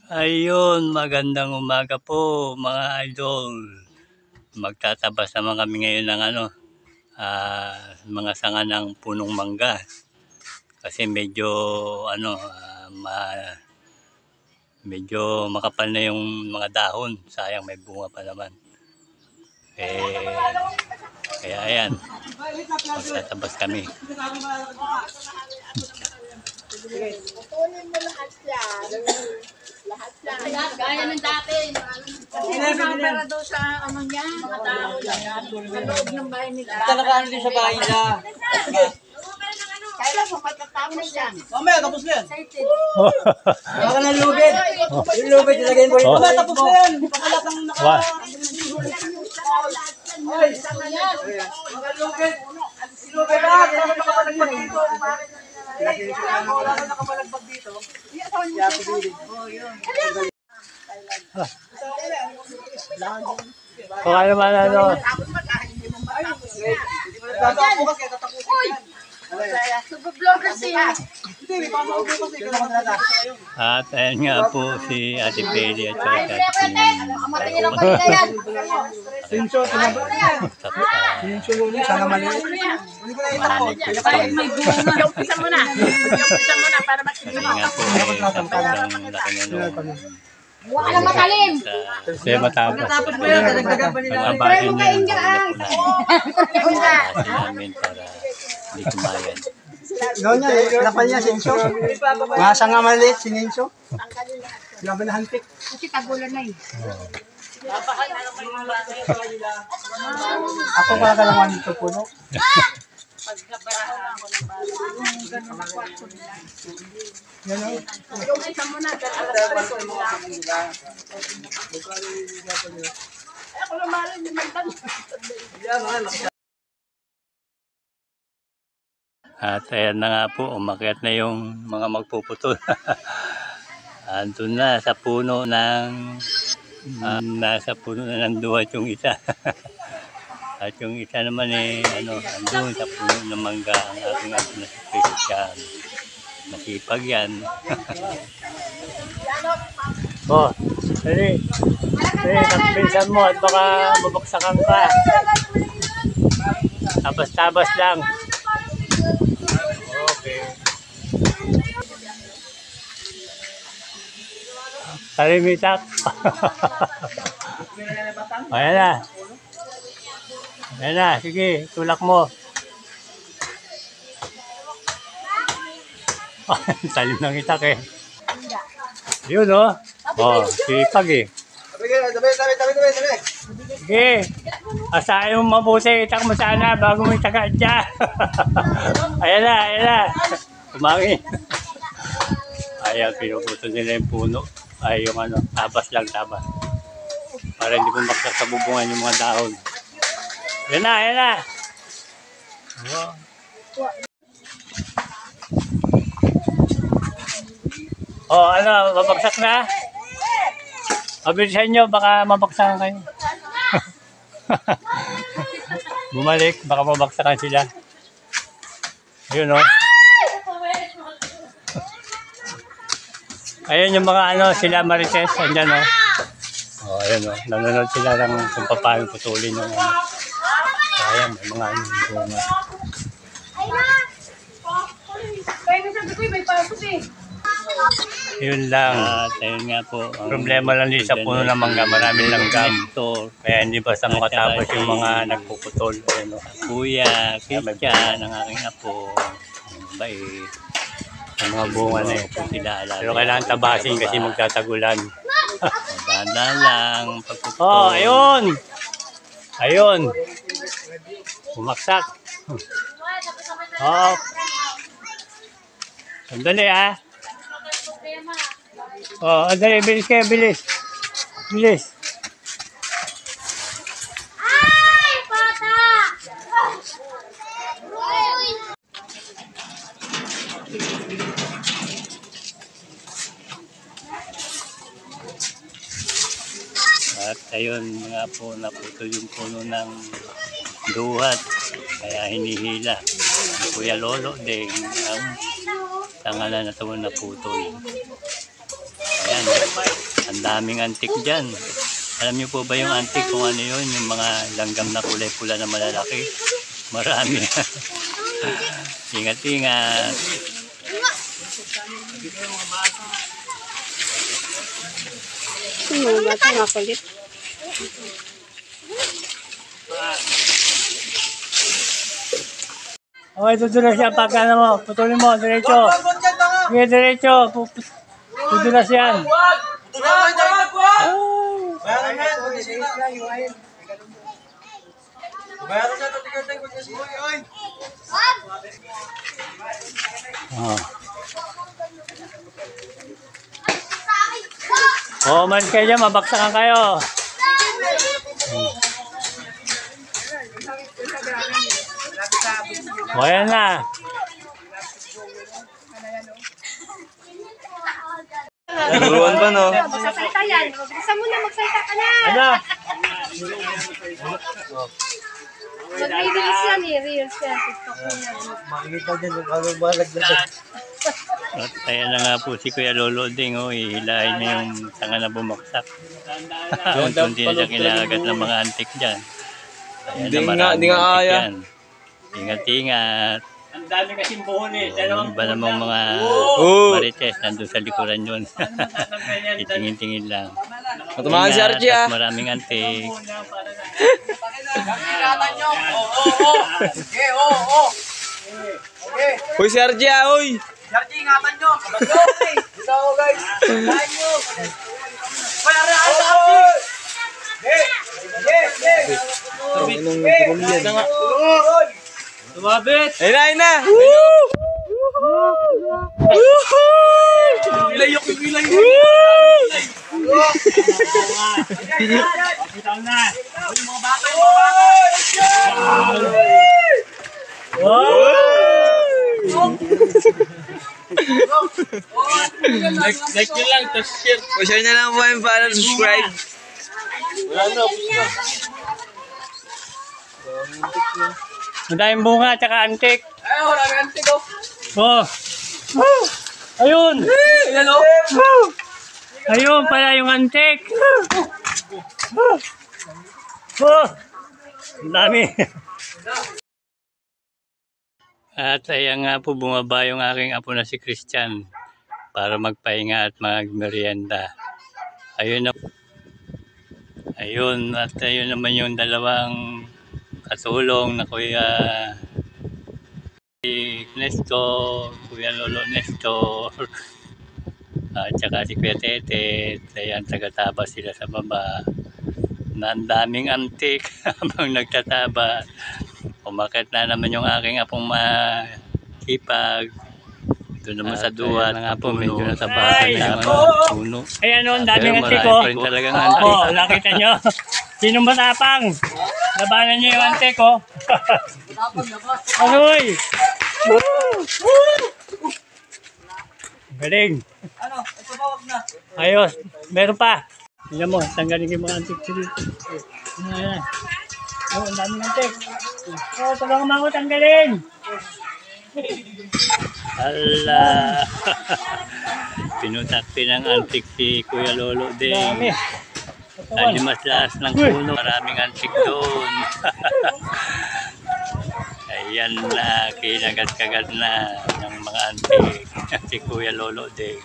Ayun, magandang umaga po mga idol. Magtatabas naman kami ngayon ng mga sanga ng punong mangga. Kasi medyo medyo makapal na yung mga dahon. Sayang may bunga pa naman. Kaya ayan, magtatabas kami. Putunin mo lahat yan. Lahat. Gaya ng dati. Kasi nakapera daw sa niya. Mga tao yan. Sa loob ng bahay nila. Talaga din sa bahay nila. Kailan mo pagkatapos yan? Mamaya, tapos na yan. Baka ng lubid. Yung lubid, ilagay mo rin. Mamaya, tapos na yan. Pakalat ng Ay, isang na yan. Mga lubid. Lubid na. Nakapalagbag dito. Wala na nakapalagbag dito. Kaya pagilid. Kung ano man ano. Tatapukas kaya tatapusin yan. Super-vlogger siya. At ayan nga po si Ate Peli at saka si Matingin ang kanila yan. Sinso, sana maliit. May bunga. Umpisa mo na. Umpisa mo na para matigil mo. nga po isang laki na noon. Huwag na matalim. Kasi matapos. Tapos mo yan, dadagdagan pa nila. Mababahin niya yung kasi namin para hindi kumayan. Gawin niya, lapan niya, Sinso. Mga sanga maliit, Sinso. Laban na hantik. Kasi tagulan na eh. Ako para ka naman dito puno. Yan o. Yung isa mo na. Ako na malam yung magtan. At ayan na nga po, umakyat na yung mga magpuputol. Andun na sa puno ng nasa puno na ng duwat yung isa. At yung isa naman andun sa puno ng mangga ang ating na si Christian. Masipag yan. Oh, dali. Dali, tapinsan mo at baka mabaksakan ka. Tabas-tabas lang. Okay. Talimitak. Ayan na. Ayan na. Sige, tulak mo. Talim ng itak eh. Yun oh. Oh, sipag eh. Tabi. Sige. Asahin mo mabuti. Itak mo sana bago mo itagaan dyan. Ayan na. Kumangi. Ayan, pinuputo nila yung puno. Ay, yung tabas. Para hindi pumaksak sa bubungan yung mga dahon. Ayan na. Oh. Oh, mabagsak na? Mabilisan nyo, baka mabaksakan kayo. Bumalik, baka mabaksakan sila. Yun o. Ayun yung mga sila Marites, andyan o. Oh, ayun o, nanonood sila ng kung paano putulin yung ayan, may mga bunga. Yun lang. At ayun nga po. Problema lang din sa puno ng mangga. Maraming langgam. Kaya hindi basta makatapos yung mga nagpuputol. Kuya, Christian, ang aking apo. Bait. Ang mga bunga na yun. Pero kailangan tabasin kasi magtatagulan. Dahan lang. Pagpuputol. Oh, ayun. Bumaksak. Oh. Sandali ah. Oh, andali, bilis kayo, bilis. Ay, bata! At ayun nga po, naputol yung puno ng duhat. Kaya hinihila. Ang Kuya Lolo din ang tangalan na ito na putol. Ayan. Ang daming antik dyan. Alam niyo po ba yung antik kung ano yun? Yung mga langgam na kulay pula na malalaki. Marami. Ingat-ingat. Mga bata makulit. Okay, tutulas yan. Pagka na mo, putulin mo, diretso. Sige, diretso. Tutulas yan. Oh. Oh, man kayo dyan, mabaksakan kayo. O, ayan na. Naguruan pa, no? Magsasalita yan. Bilisan mo na, magsalita ka na. Ano? Mag-reels yan eh. Reels yan. TikTok yan. Makikita dyan yung anong balag na dyan. At ayan na nga po si Kuya Lolo Ding, oh, ihilahin niya yung tanga na bumaksak. Unti na siya kinakagat ng mga antik dyan. Ayan Di na nga- maraming di nga antik kaya. yan. Ingat-ingat. Ang dami kasing buhon eh. Iba namang mga marites nandun sa likuran yun. Itingin-tingin lang. Matumahan si Ingat Archie, at ah. maraming antik. Ingatan nyo. Okay, oo. Okay. Uy, si Archie, ah, uy! Jarji, ingatan nyo. Okay. Dito ako, guys. Ingatan nyo. Wala rin ako sa Archie. Anong turulian? Tumabit. Ayun na! Ilayok yung ilayok. Bitaw na. Yung mga bata, yung mga bata. Like nyo lang, tapos share. Share na lang po yung para subscribe. Madaming bunga at saka antik. Ay, wala kang antik, oh. Oh. Ayun. Ayan, oh. Ayun pala yung antik. Oh. Ang dami. At ayan nga po bumaba yung aking apo na si Christian para magpahinga at magmerienda. Ayun na. Ayun at ayun naman yung dalawang katulong na Kuya Nestor, Kuya Lolo Nestor, at saka si Kuya Tete. Ayan, tagataba sila sa baba. Na ang daming antik habang nagtataba. Umakit na naman yung aking apong makipag. Doon naman sa duwa nga po, medyo natabasan na yung puno. Ay ano, ang daming antik ko. Pero marami pa rin talagang antik. Oo, nakita nyo. Sinong matapang? Labanan nyo yung antik ko. Aroy! Galing. Ano? Ito ba, wag na. Ayos, meron pa. Tingnan mo, tanggalin yung mga antik dito. Ayan. Oh, ang daming antik. Oh, tulungan mo ako tanggalin. Hala. Pinutakpi ng antik si Kuya Lolo din. Dami. Limas laas ng puno. Maraming antik doon. Ayan na, kinagat-kagat na ng mga antik si Kuya Lolo din.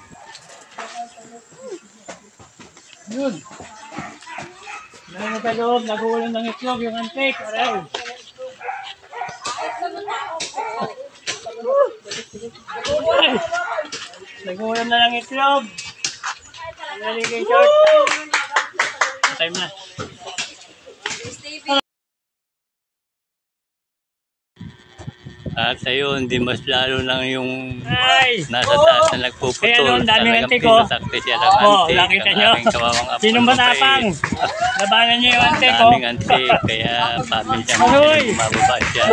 Yun. Meron sa loob, nag-uulan ng itlog yung antik. Aray. Ay! Nag-uulan na ng itlog. Ang galing kay short. Time na. At ayun, di mas lalo lang yung nasa taas na nagpuputol. Ayan, ang daming antik ko. Pinutakti siya ng antik. nakita nyo? Sinong matapang? Labanan nyo yung antik ko. Ang daming antik, kaya paminsan mababa siya.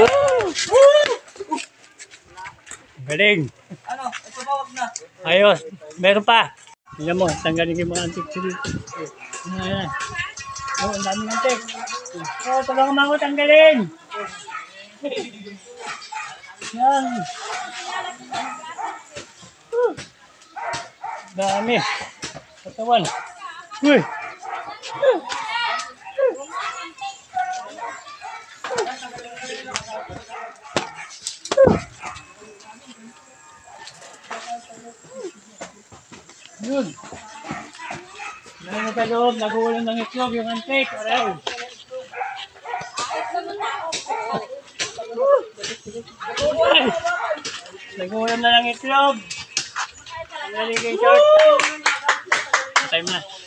Galing. Ano? Ito ba, wag na. Ayos, meron pa. Tingnan mo, tanggalin yung mga antik dito. Ayan. Oh, ang daming antik. Oh, tulungan mo ako tanggalin. Yan. Dami. Katawan. Uy! Yun. Meron sa loob, nag-uulan ng itlog, yung antik. Aray. Ay! Nag-uulan na ng itlog. Naligay short. Time na.